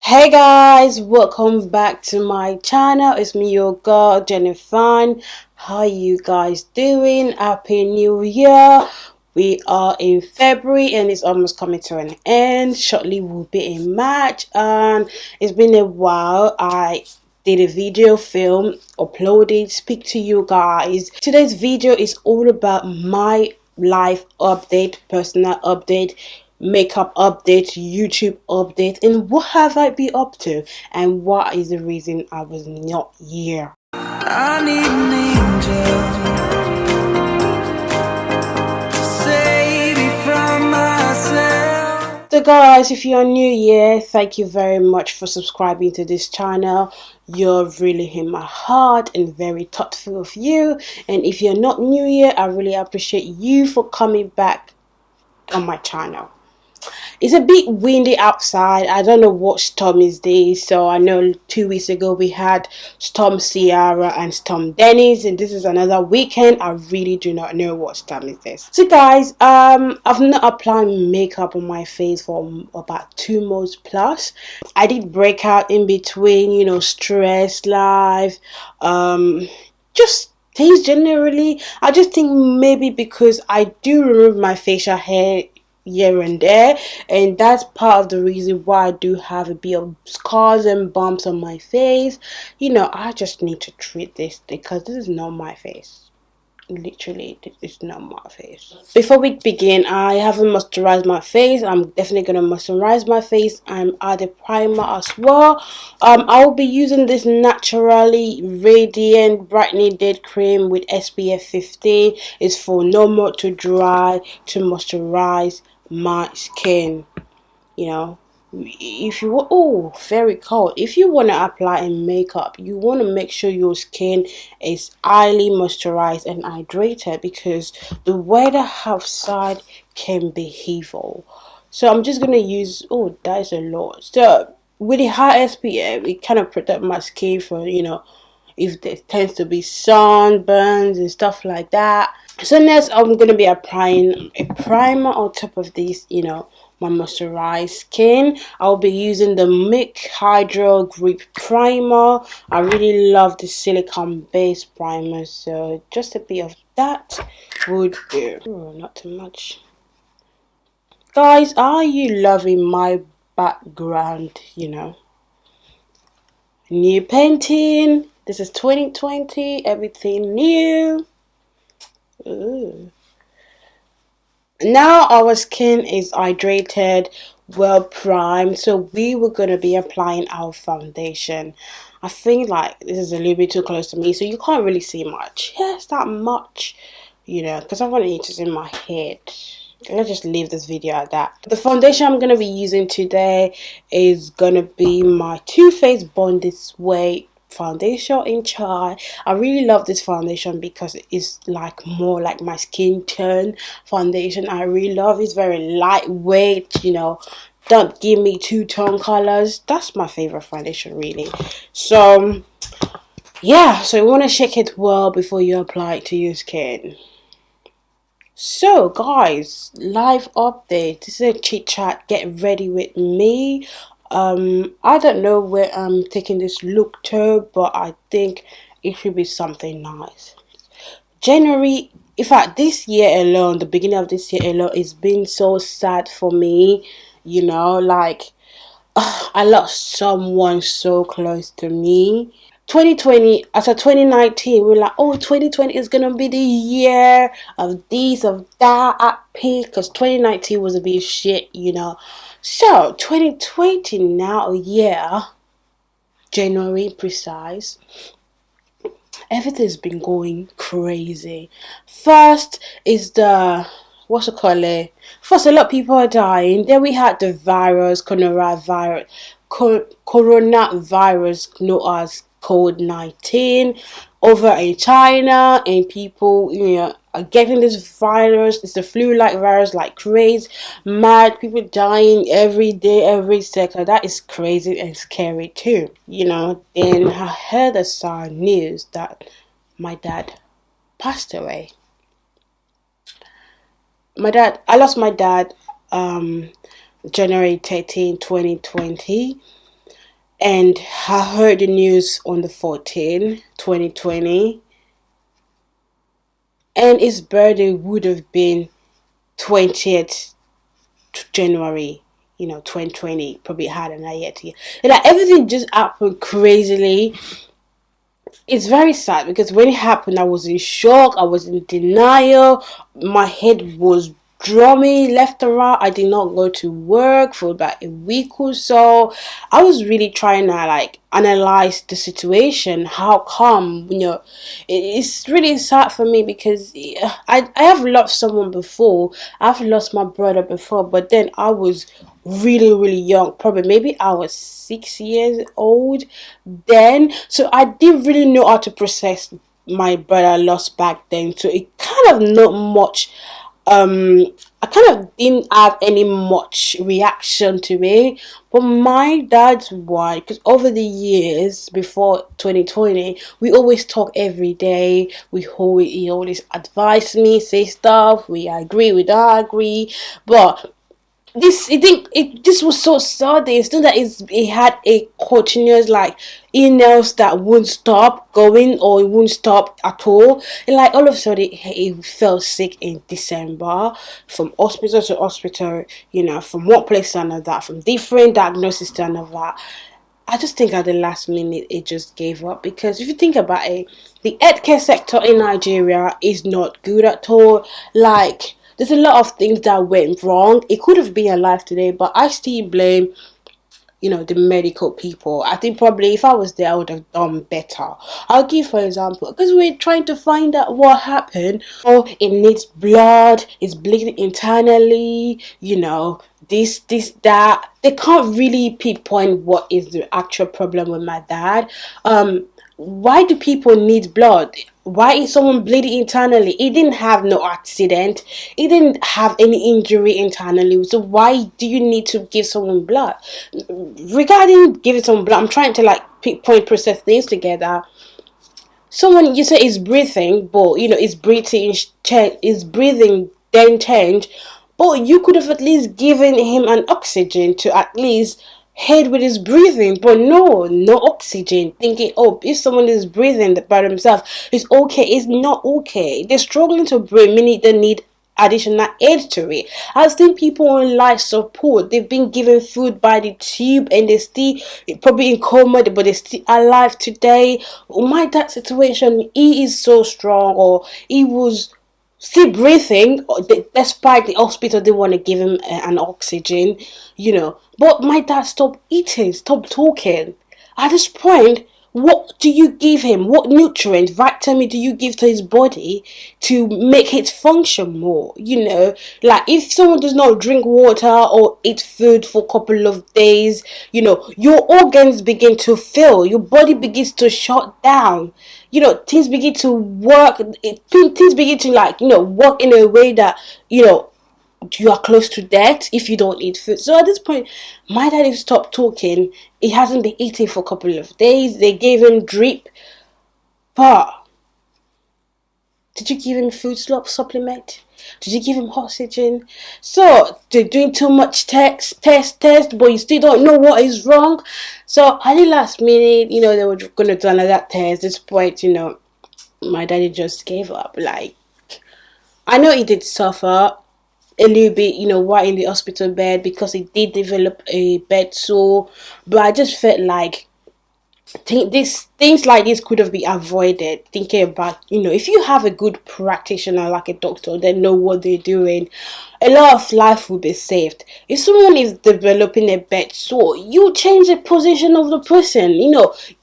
Hey guys, welcome back to my channel. It's me, your girl Jennifer. How you guys doing? Happy New Year. We are in February and it's almost coming to an end. Shortly we'll be in March, and it's been a while. I did a video film, uploaded, speak to you guys. Today's video is all about my life update, personal update, makeup update, YouTube update, and what have I been up to, and what is the reason I was not here. I need an angel to save me from myself. So guys, if you're new here, thank you very much for subscribing to this channel. You're really in my heart and very thoughtful of you. And if you're not new here, I really appreciate you for coming back on my channel. It's a bit windy outside. I don't know what storm is this. So I know 2 weeks ago we had Storm Ciara and Storm Dennis, and this is another weekend. I really do not know what storm is this. So guys, I've not applied makeup on my face for about 2 months plus. I did break out in between, you know, stress, life, just things generally. I just think maybe because I do remove my facial hair here and there, and that's part of the reason why I do have a bit of scars and bumps on my face. You know, I just need to treat this because this is not my face. Literally, it's not my face. Before we begin, I haven't moisturized my face. I'm definitely gonna moisturize my face and add a primer as well. I will be using this Naturally Radiant Brightening Day Cream with SPF 15. It's for normal to dry to moisturize my skin. You know, if you want, very cold, if you want to apply a makeup, you want to make sure your skin is highly moisturized and hydrated, because the weather outside can be evil. So I'm just gonna use, that is a lot. So with the high SPF, it kind of protect my skin from, you know, if there tends to be sunburns and stuff like that. So next I'm going to be applying a primer on top of this, you know, my moisturized skin. I'll be using the MIK Hydro Grip Primer. I really love the silicone based primer, so just a bit of that would do. Not too much. Guys, are you loving my background? You know, new painting. This is 2020, everything new. Ooh. Now our skin is hydrated, well primed, so we were going to be applying our foundation. I think like this is a little bit too close to me, so you can't really see much. Yes, that much, you know, because I want it to in my head. Let's just leave this video at that. The foundation I'm going to be using today is going to be my Too Faced Born This Way foundation in Chai. I really love this foundation because it's like more like my skin tone foundation. I really love it. It's very lightweight, you know, don't give me two-tone colors. That's my favorite foundation, really. So yeah, so you want to shake it well before you apply it to your skin. So guys, live update. This is a chit chat. Get ready with me. I don't know where I'm taking this look to, but I think it should be something nice. January, in fact, this year alone, the beginning of this year alone, it's been so sad for me. You know, like I lost someone so close to me. 2020, after 2019, we're like, 2020 is gonna be the year of this, of that, at peak, because 2019 was a bit shit, you know. So 2020 now, January precise, everything's been going crazy. First is the what's it called? First, a lot of people are dying. Then we had the coronavirus, known as COVID-19, over in China, and people, you know, are getting this virus. It's a flu-like virus, like crazy, mad. People dying every day, every second. That is crazy and scary too, you know. And I heard the sad news that my dad passed away. I lost my dad January 13, 2020. And I heard the news on the 14th, 2020, and his birthday would have been 20th January, 2020. Probably harder than that yet. Like everything just happened crazily. It's very sad because when it happened, I was in shock. I was in denial. My head was drumming left and right. I did not go to work for about a week or so. I was really trying to like analyze the situation. How come? It's really sad for me because I have lost someone before. I've lost my brother before, but then I was really young. Probably maybe I was 6 years old then, so I didn't really know how to process my brother loss back then. So it kind of not much. I kind of didn't have any much reaction to it. But my dad's wife, because over the years before 2020, we always talk every day. He always advised me, say stuff. We agree, we don't agree, but this was so sudden. It's not that it had a continuous like emails that wouldn't stop going or it wouldn't stop at all. And like all of a sudden he fell sick in December, from hospital to hospital, from one place to another, from different diagnosis to another. I just think at the last minute it just gave up, because if you think about it, the healthcare sector in Nigeria is not good at all. Like, there's a lot of things that went wrong. It could have been alive today, but I still blame, the medical people. I think probably if I was there, I would have done better. I'll give for example, because we're trying to find out what happened. Oh, it needs blood, it's bleeding internally, this, that. They can't really pinpoint what is the actual problem with my dad. Why do people need blood? Why is someone bleeding internally? He didn't have no accident. He didn't have any injury internally. So why do you need to give someone blood? Regarding giving someone blood, I'm trying to like pinpoint, process things together. Someone, you say is breathing, but is breathing then change. But you could have at least given him an oxygen to at least head with his breathing. But no oxygen, thinking, oh, if someone is breathing by themselves, it's okay. It's not okay. They're struggling to breathe, meaning they need additional aid to it. I've seen people on life support. They've been given food by the tube and they still probably in coma, but they're still alive today. My dad's situation, he is so strong, or he was still breathing despite the hospital they want to give him an oxygen, but my dad stopped eating, stopped talking. At this point, what do you give him? What nutrient, vitamin do you give to his body to make it function more? Like if someone does not drink water or eat food for a couple of days, your organs begin to fail, your body begins to shut down, things begin to work, things begin to work in a way that, you are close to death if you don't eat food. So at this point, my daddy stopped talking. He hasn't been eating for a couple of days. They gave him drip. But did you give him food supplement? Did you give him oxygen? So they're doing too much test, but you still don't know what is wrong. So at the last minute, they were going to do another test. At this point, my daddy just gave up. Like, I know he did suffer a little bit, while in the hospital bed, because he did develop a bed sore, but I just felt like things like this could have been avoided. Thinking about, if you have a good practitioner like a doctor, they know what they're doing, a lot of life will be saved. If someone is developing a bed sore, you change the position of the person.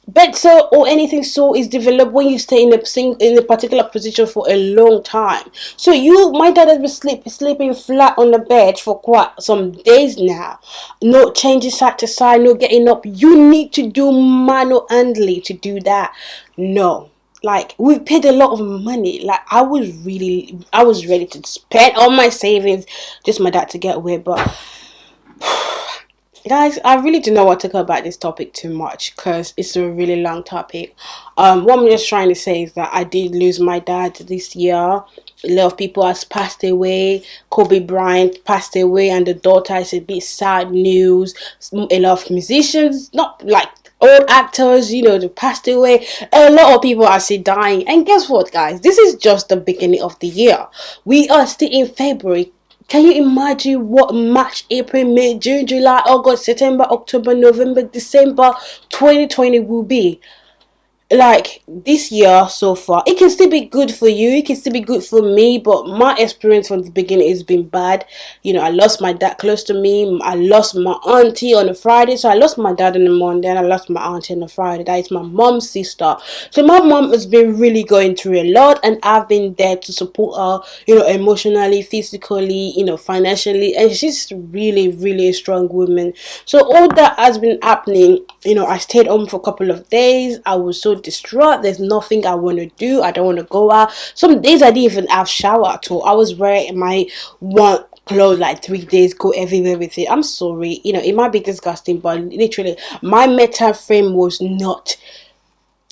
Bed sore or anything sore is developed when you stay in a particular position for a long time. So my dad has been sleeping flat on the bed for quite some days now. No changing side to side, no getting up. You need to do manual handling to do that. No. Like, we paid a lot of money. Like, I was ready to spend all my savings, just my dad to get away. But guys, I really do not want to talk about this topic too much, because it's a really long topic. What I'm just trying to say is that I did lose my dad this year. A lot of people has passed away. Kobe Bryant passed away, and the daughter is a bit sad news. A lot of musicians, not like old actors, you know, they passed away. A lot of people are still dying. And guess what, guys? This is just the beginning of the year. We are still in February. Can you imagine what March, April, May, June, July, August, September, October, November, December 2020 will be? Like this year so far, it can still be good for you, it can still be good for me, but my experience from the beginning has been bad. You know, I lost my dad close to me. I lost my auntie on a Friday. So I lost my dad on the Monday and I lost my auntie on the Friday. That is my mom's sister. So my mom has been really going through a lot, and I've been there to support her, you know, emotionally, physically, you know, financially, and she's really, really a strong woman. So all that has been happening, you know, I stayed home for a couple of days. I was so distraught. There's nothing I want to do. I don't want to go out. Some days I didn't even have shower at all. I was wearing my one clothes like 3 days, go everywhere with it. I'm sorry, you know, it might be disgusting, but literally my mental frame was not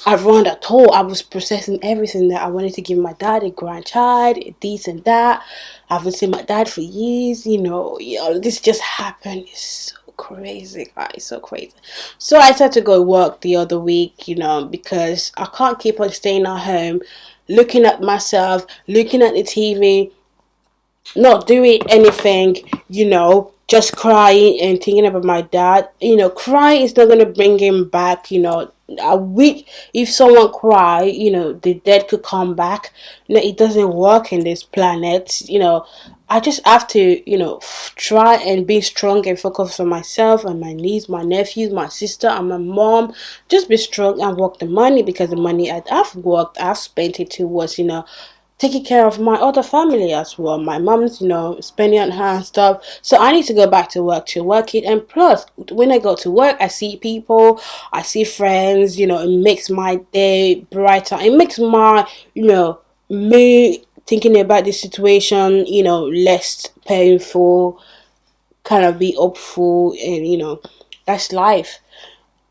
around at all. I was processing everything that I wanted to give my dad, a grandchild, this and that. I haven't seen my dad for years. You know, this just happened. It's so crazy, guys, so crazy. So I started to go work the other week, you know, because I can't keep on staying at home, looking at myself, looking at the TV, not doing anything, you know, just crying and thinking about my dad. You know, crying is not going to bring him back. You know, I wish if someone cry, you know, the dead could come back. You know, it doesn't work in this planet. You know, I just have to, you know, try and be strong and focus on myself and my niece, my nephews, my sister, and my mom. Just be strong and work the money, because the money I've worked, I've spent it towards, you know, taking care of my other family as well. My mom's, you know, spending on her and stuff. So I need to go back to work it. And plus, when I go to work, I see people, I see friends, you know, it makes my day brighter. It makes my, you know, me thinking about the situation, you know, less painful, kind of be hopeful, and, you know, that's life.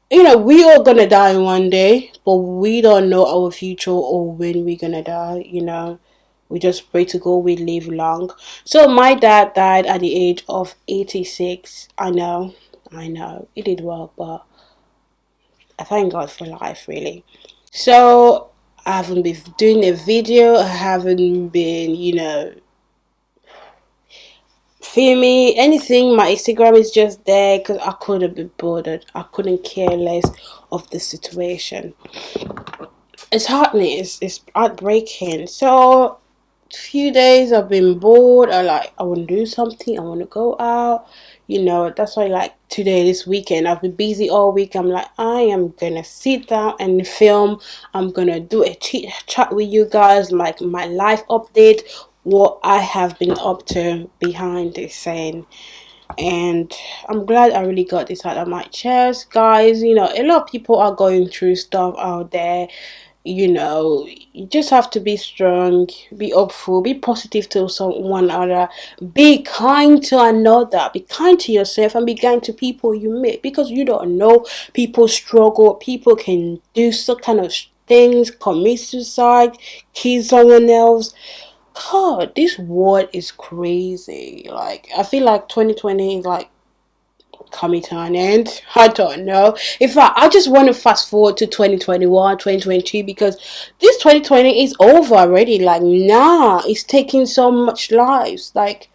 You know, we are gonna die one day, but we don't know our future or when we're gonna die, you know. We just pray to God we live long. So my dad died at the age of 86. I know, it did well, but I thank God for life, really. So I haven't been doing a video, I haven't been, you know, filming anything. My Instagram is just there because I couldn't be bothered. I couldn't care less of the situation. It's heartening, it's heartbreaking. So few days I've been bored. I want to do something, I want to go out, you know. That's why, like, today, this weekend, I've been busy all week. I'm like, I am gonna sit down and film. I'm gonna do a chit chat with you guys, like my life update, what I have been up to behind the scene. And I'm glad I really got this out of my chest, guys. You know, a lot of people are going through stuff out there. You know, you just have to be strong, be hopeful, be positive to one another, be kind to another, be kind to yourself, and be kind to people you meet, because you don't know, people struggle, people can do some kind of things, commit suicide, kill someone else. God, this world is crazy. Like, I feel like 2020 is like coming to an end. I don't know. In fact, I just want to fast forward to 2021, 2022, because this 2020 is over already. Like, nah, it's taking so much lives. Like,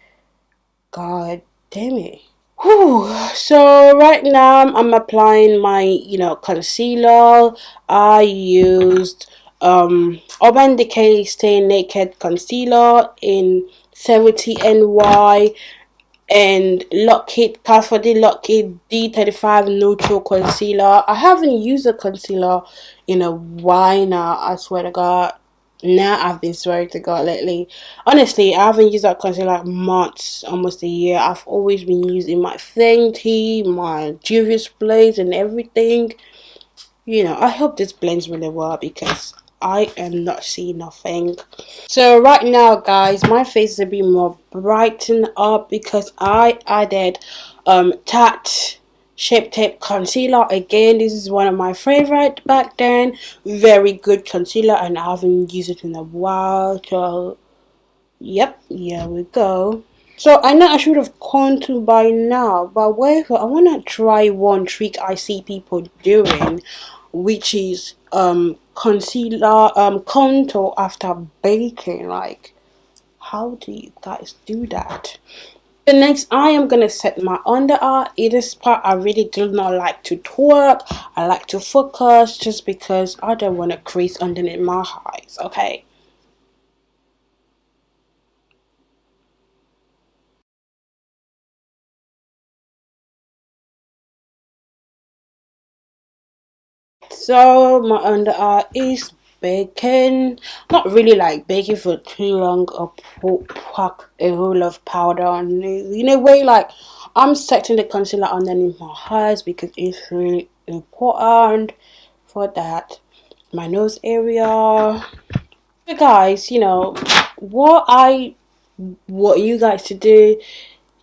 God damn it. Whew. So right now I'm applying my, you know, concealer. I used Urban Decay Stay Naked Concealer in 70 NY, and Lockheed Carfody Lockheed D35 Neutral Concealer. I haven't used a concealer in a while now, I swear to God. Now I've been swearing to God lately. Honestly, I haven't used that concealer like months, almost a year. I've always been using my Fenty, my Juvia's Blaze and everything. You know, I hope this blends really well, because I am not seeing nothing. So right now, guys, my face is a bit more brightened up because I added Tarte Shape Tape Concealer. Again, this is one of my favorite back then. Very good concealer, and I haven't used it in a while. So, yep, here we go. So I know I should have contour by now, but whatever. I wanna try one trick I see people doing, which is concealer contour after baking. Like, how do you guys do that? The next, I am gonna set my under eye. It is part I really do not like to twerk. I like to focus just because I don't want to crease underneath my eyes. Okay. So my under eye is baking. Not really like baking for too long or pack a whole of powder on it. In a way, like I'm setting the concealer underneath my eyes because it's really important for that. My nose area. So guys, what you guys to do,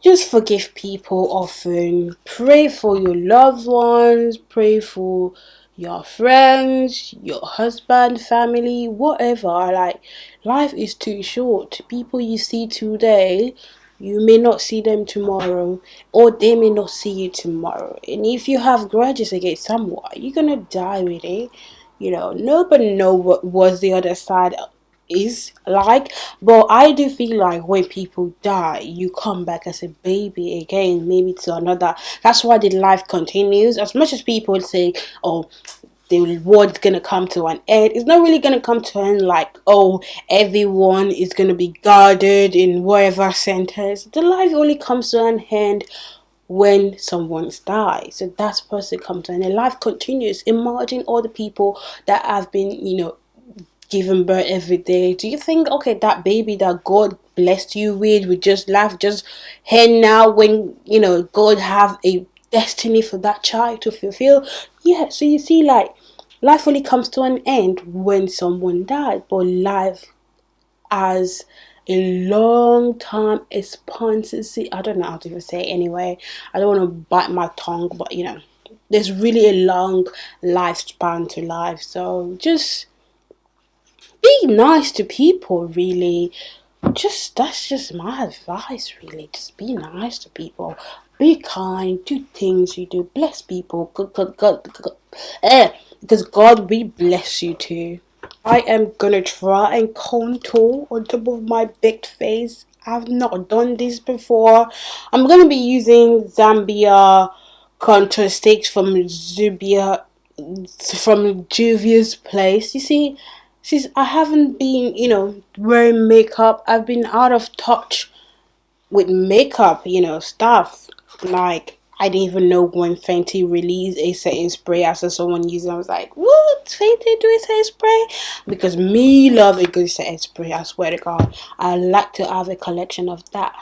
just forgive people often. Pray for your loved ones, pray for your friends, your husband, family, whatever. Like, life is too short. People you see today, you may not see them tomorrow, or they may not see you tomorrow. And if you have grudges against someone, you're gonna die with it. Nobody know what was the other side is like, but I do feel like when people die, you come back as a baby again, maybe to another. That's why the life continues. As much as people say, oh, the world's gonna come to an end, it's not really gonna come to an end like, oh, everyone is gonna be guarded in whatever centers. The life only comes to an end when someone's died. So that's supposed to come to an end. Life continues. Imagine all the people that have been, giving birth every day. Do you think, okay, that baby that God blessed you with would just laugh just hen now when God have a destiny for that child to fulfill? Yeah, so you see, like, life only comes to an end when someone dies, but life as a long time expectancy. I don't know how to even say it anyway. I don't want to bite my tongue, but there's really a long lifespan to life. So just be nice to people, really. Just That's just my advice, really. Just be nice to people. Be kind. Do things you do. Bless people. Because God will bless you too. I am gonna try and contour on top of my baked face. I've not done this before. I'm gonna be using Zambia contour sticks from Juvia's place. You see, since I haven't been, wearing makeup, I've been out of touch with makeup, stuff. Like, I didn't even know when Fenty released a setting spray. I saw someone using it. I was like, what? Fenty do a setting spray? Because me love a good setting spray, I swear to God. I like to have a collection of that.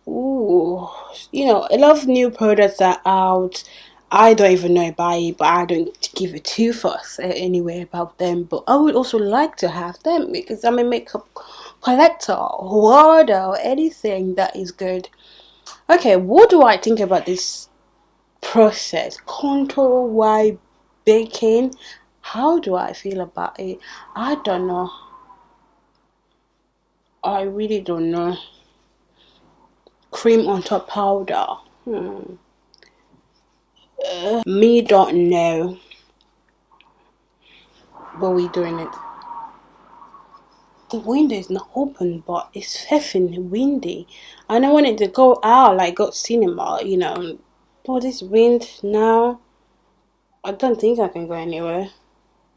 Ooh, a lot of new products are out. I don't even know about it, but I don't give a two fuss anyway about them. But I would also like to have them because I'm a makeup collector, hoarder, or anything that is good. Okay, what do I think about this process? Contour while baking. How do I feel about it? I don't know. I really don't know. Cream on top powder. Me don't know, but we doing it. The window is not open, but it's effing windy. And I wanted to go out, like go cinema, All this wind now. I don't think I can go anywhere.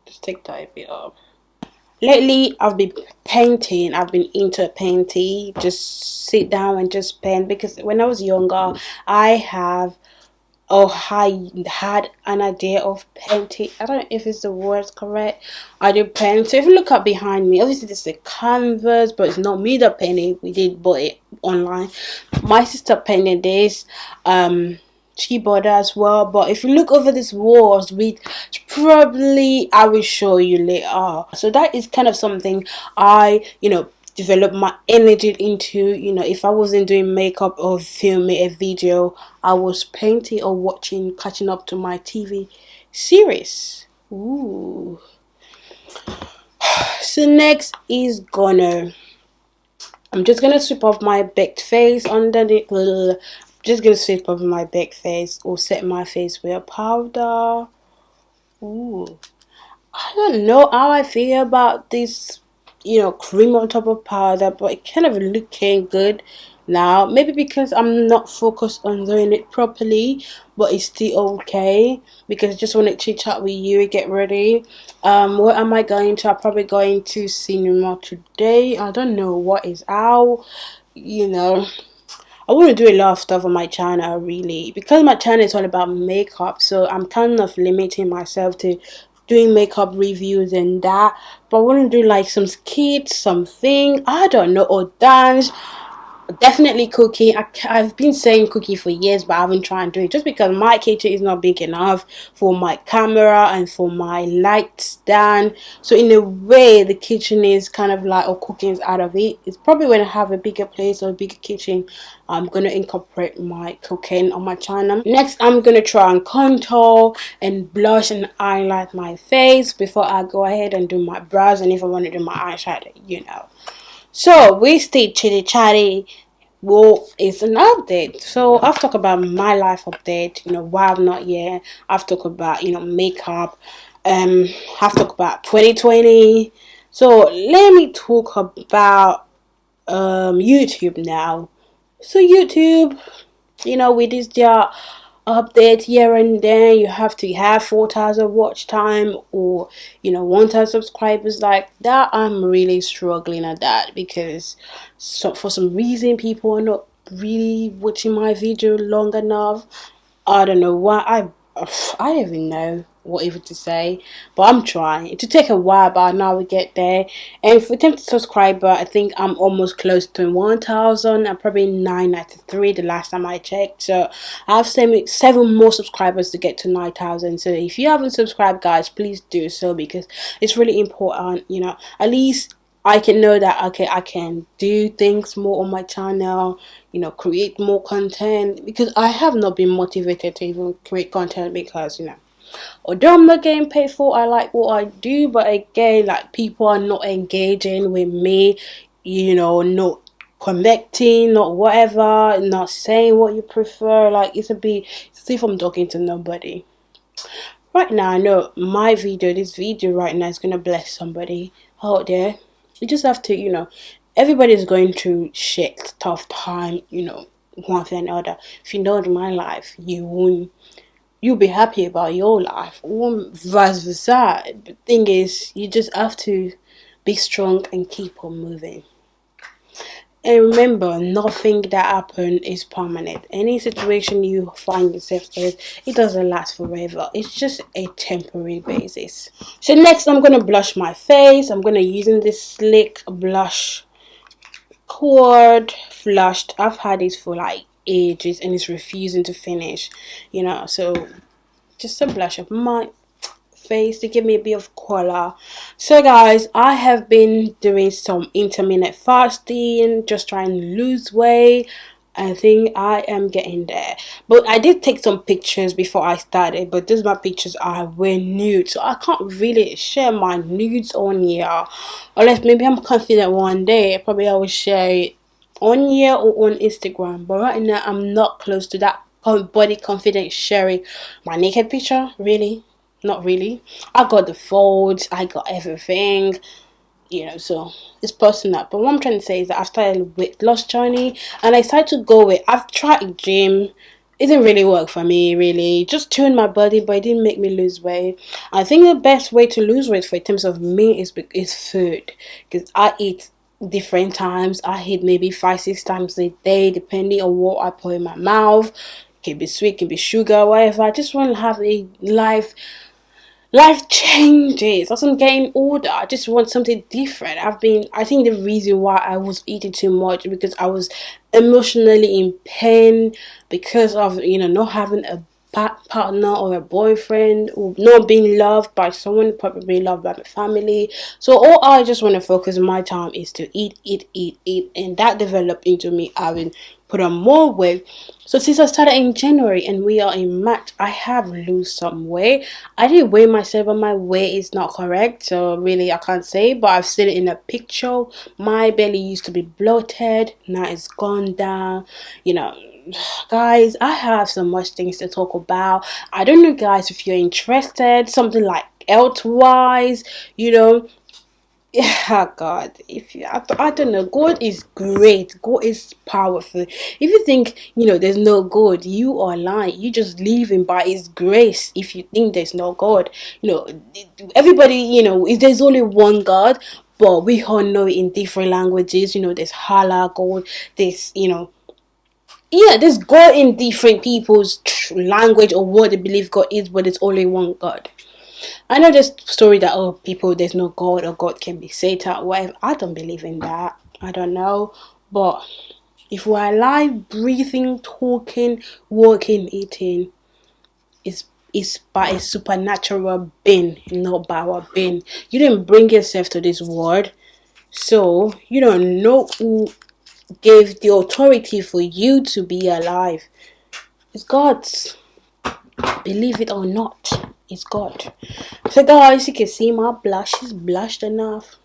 Just take that a bit up. Lately, I've been painting. I've been into painting. Just sit down and just paint because when I was younger, I have I had an idea of painting. I don't know if it's the word correct. I do paint. So if you look up behind me, obviously this is a canvas, but it's not me that painted. We did bought it online. My sister painted this. She bought that as well. But if you look over these walls, probably I will show you later. So that is kind of something I develop my energy into. If I wasn't doing makeup or filming a video, I was painting or catching up to my TV series. Ooh. So next is gonna I'm just gonna sweep off my baked face under the just gonna sweep off my baked face or set my face with a powder. Ooh, I don't know how I feel about this, cream on top of powder, but it kind of looking good now. Maybe because I'm not focused on doing it properly, but it's still okay because I just wanted to chat with you, get ready. What am I going to? I'm probably going to cinema today. I don't know what is out, you know. I want to do a lot of stuff on my channel, really, because my channel is all about makeup, so I'm kind of limiting myself to doing makeup reviews and that. But I want to do like some skits, something, I don't know, or dance. Definitely cooking. I've been saying cooking for years, but I haven't tried to do it just because my kitchen is not big enough for my camera and for my light stand. So in a way, the kitchen is kind of like, or cooking is out of it. It's probably when I have a bigger place or a bigger kitchen, I'm gonna incorporate my cooking on my channel. Next, I'm gonna try and contour and blush and highlight my face before I go ahead and do my brows, and if I want to do my eyeshadow. So we stay chitty chatty. Well, it's an update. So I've talked about my life update, why I'm not here. I've talked about, makeup. I've talked about 2020. So let me talk about YouTube now. So YouTube, with this job update here and there, you have to have 4,000 watch time or 1,000 subscribers. Like that, I'm really struggling at that because for some reason people are not really watching my video long enough. I don't know why. I don't even know what even to say, but I'm trying. It will take a while, but now we get there. And for 10 subscriber, I think I'm almost close to 1,000. I'm probably 993 the last time I checked. So I have seven more subscribers to get to 9,000. So if you haven't subscribed, guys, please do so because it's really important. At least I can know that, okay, I can do things more on my channel, create more content, because I have not been motivated to even create content because, although I'm not getting paid for, I like what I do, but again, like, people are not engaging with me, not connecting, not whatever, not saying what you prefer. Like, it's as if I'm talking to nobody. Right now, I know this video right now is gonna bless somebody out there. You just have to, everybody's going through shit, tough time, one thing or another. If you know in my life, you'll be happy about your life, or vice versa. The thing is, you just have to be strong and keep on moving. And remember, nothing that happens is permanent. Any situation you find yourself in, it doesn't last forever. It's just a temporary basis. So next, I'm going to blush my face. I'm going to using this Slick Blush Cord Flushed. I've had this for like ages and it's refusing to finish. So just a blush of my face to give me a bit of color. So guys, I have been doing some intermittent fasting, just trying to lose weight. I think I am getting there, but I did take some pictures before I started, but these my pictures were nude, so I can't really share my nudes on here, unless maybe I'm confident one day probably I will share it on here or on Instagram. But right now I'm not close to that body confidence sharing my naked picture. Really, not really. I got the folds, I got everything, so it's personal. But what I'm trying to say is that I started a weight loss journey and I started to go with, I've tried gym. It didn't really work for me, really. Just tuned my body, but it didn't make me lose weight. I think the best way to lose weight in terms of me is food, because I eat different times. I eat maybe 5-6 times a day, depending on what I put in my mouth. It can be sweet, it can be sugar, whatever. I just want to have a life changes. As I'm getting older, I just want something different. I think the reason why I was eating too much because I was emotionally in pain because of not having a partner or a boyfriend, or not being loved by someone, probably loved by my family. So all I just want to focus my time is to eat, and that developed into me having put on more weight. So since I started in January and we are in March, I have lose some weight. I didn't weigh myself, but my weight is not correct, so really I can't say, but I've seen it in a picture. My belly used to be bloated, now it's gone down, you know. Guys, I have so much things to talk about. I don't know, guys, if you're interested, something like health wise, you know. Yeah, God, if you, I don't know, God is great, God is powerful. If you think, you know, there's no God, you are lying. You just living by his grace. If you think there's no God, you know, everybody, you know, if there's only one God, but we all know it in different languages. You know, there's Allah God, there's, you know, yeah, there's God in different people's language or what they believe God is, but it's only one God. I know this story that, oh, people, there's no God, or God can be Satan, whatever. I don't believe in that. I don't know. But if we're alive, breathing, talking, walking, eating, it's by a supernatural being, not by our being. You didn't bring yourself to this world, so you don't know who gave the authority for you to be alive. It's God's. Believe it or not, it's God. So guys, you can see my blush is blushed enough,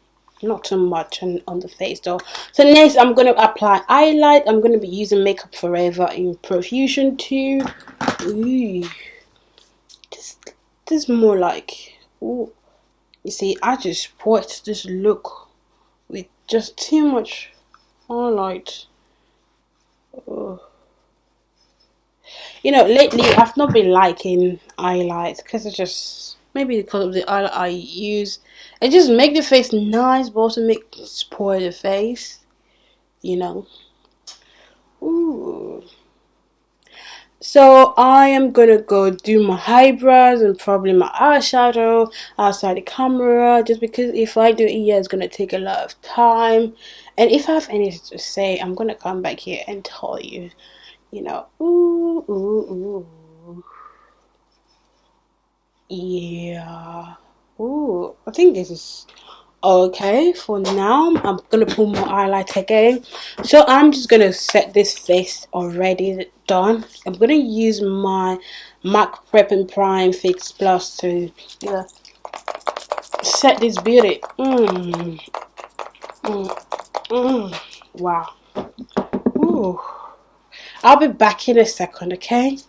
not too much on the face though. So next I'm going to apply highlight. I'm going to be using Makeup Forever in Profusion 2. Ooh, this is more like, ooh, you see, I just spoiled this look with just too much highlight. Oh. You know, lately I've not been liking highlights because it's just, maybe because of the highlight I use. It just make the face nice, but also spoil the face. You know. Ooh. So I am gonna go do my eyebrows and probably my eyeshadow outside the camera, just because if I do it here, it's gonna take a lot of time. And if I have anything to say, I'm gonna come back here and tell you. You know. Ooh, ooh, ooh. Yeah. Ooh, I think this is okay for now. I'm gonna put more highlight again. So I'm just gonna set this face already done. I'm gonna use my MAC Prep and Prime Fix Plus to, yeah, set this beauty. Wow. Ooh. I'll be back in a second, okay?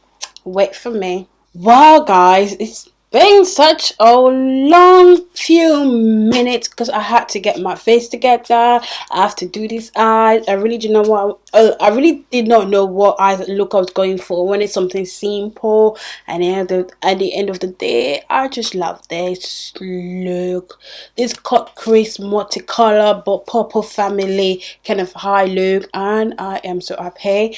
Wait for me. Wow, guys, it's been such a long few minutes because I had to get my face together. I have to do these eyes. I really did not know what. I really did not know what eyes look I was going for. When it's something simple, and then at the end of the day, I just love this look. This cut crease multicolor but purple family kind of high look, and I am so happy.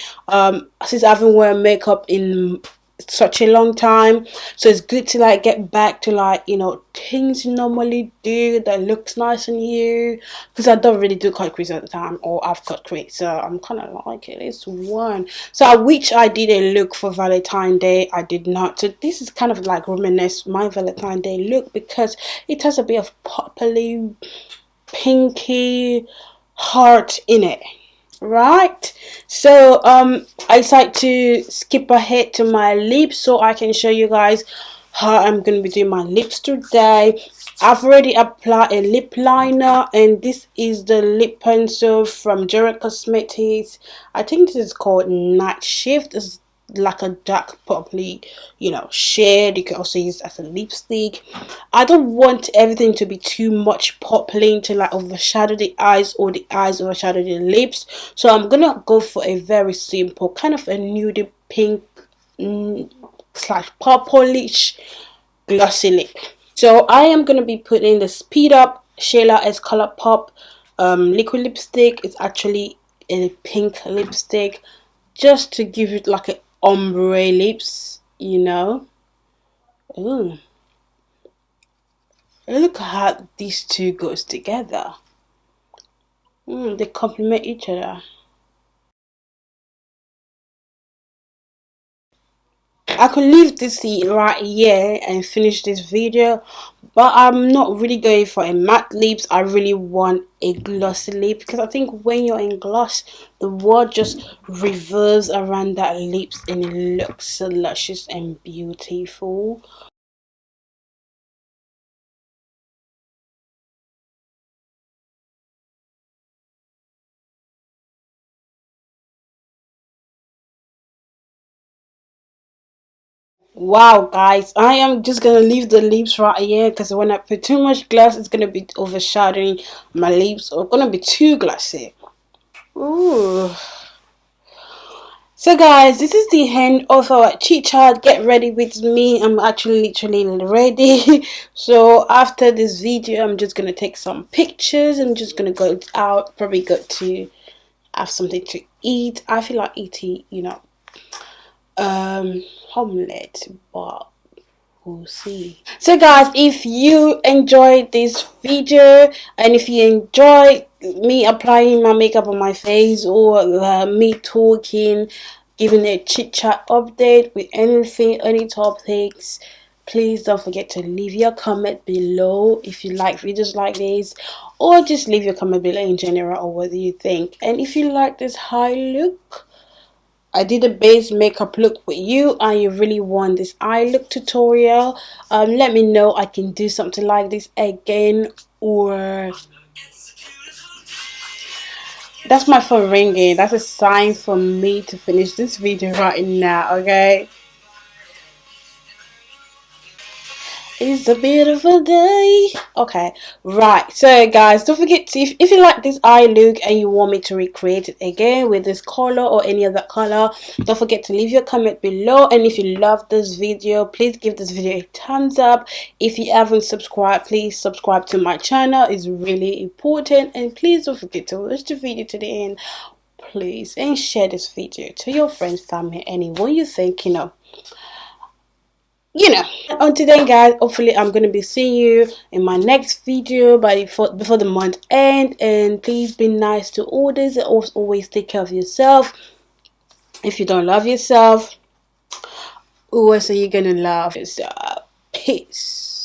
Since I haven't worn makeup in such a long time, so it's good to like get back to, like, you know, things you normally do that looks nice on you, because I don't really do cut crease at the time, or I've cut crease, so I'm kind of like it. It's one. So I wish I did a look for Valentine's Day. I did not. So this is kind of like reminisce my Valentine's Day look, because it has a bit of purpley, pinky heart in it, right? So I decided to skip ahead to my lips so I can show you guys how I'm gonna be doing my lips today. I've already applied a lip liner, and this is the lip pencil from Gerard Cosmetics. I think this is called Night Shift. It's like a dark purpley, you know, shade. You can also use it as a lipstick. I don't want everything to be too much purpling to like overshadow the eyes, or the eyes overshadow the lips. So I'm gonna go for a very simple kind of a nude pink slash purplish glossy lip. So I am gonna be putting the Speed Up Shayla S Color Pop liquid lipstick. It's actually a pink lipstick, just to give it like a ombre lips, you know. Ooh, look how these two goes together. They complement each other. I could leave this right here and finish this video, but I'm not really going for a matte lips. I really want a glossy lip, because I think when you're in gloss, the word just revolves around that lips and it looks so luscious and beautiful. Wow, guys, I am just gonna leave the lips right here, because when I put too much gloss, it's gonna be overshadowing my lips, or gonna be too glossy. Ooh. So guys, this is the end of our chit chat. Get ready with me. I'm actually literally ready. So after this video, I'm just gonna take some pictures. I'm just gonna go out, probably go to have something to eat. I feel like eating, omelette, but we'll see. So guys, if you enjoyed this video, and if you enjoy me applying my makeup on my face, or me talking, giving a chit chat update with anything, any topics, please don't forget to leave your comment below if you like videos like this, or just leave your comment below in general, or what do you think. And if you like this high look, I did a base makeup look with you, and you really want this eye look tutorial, let me know. I can do something like this again. Or that's my phone ringing. That's a sign for me to finish this video right now. Okay, it's a beautiful day. Okay, right. So guys, don't forget to, if you like this eye look and you want me to recreate it again with this color or any other color, don't forget to leave your comment below. And if you love this video, please give this video a thumbs up. If you haven't subscribed, please subscribe to my channel. It's really important. And please don't forget to watch the video to the end, please, and share this video to your friends, family, anyone you think Until then guys, hopefully I'm gonna be seeing you in my next video before the month end. And please be nice to others, and always take care of yourself. If you don't love yourself, who else are you gonna love? Peace.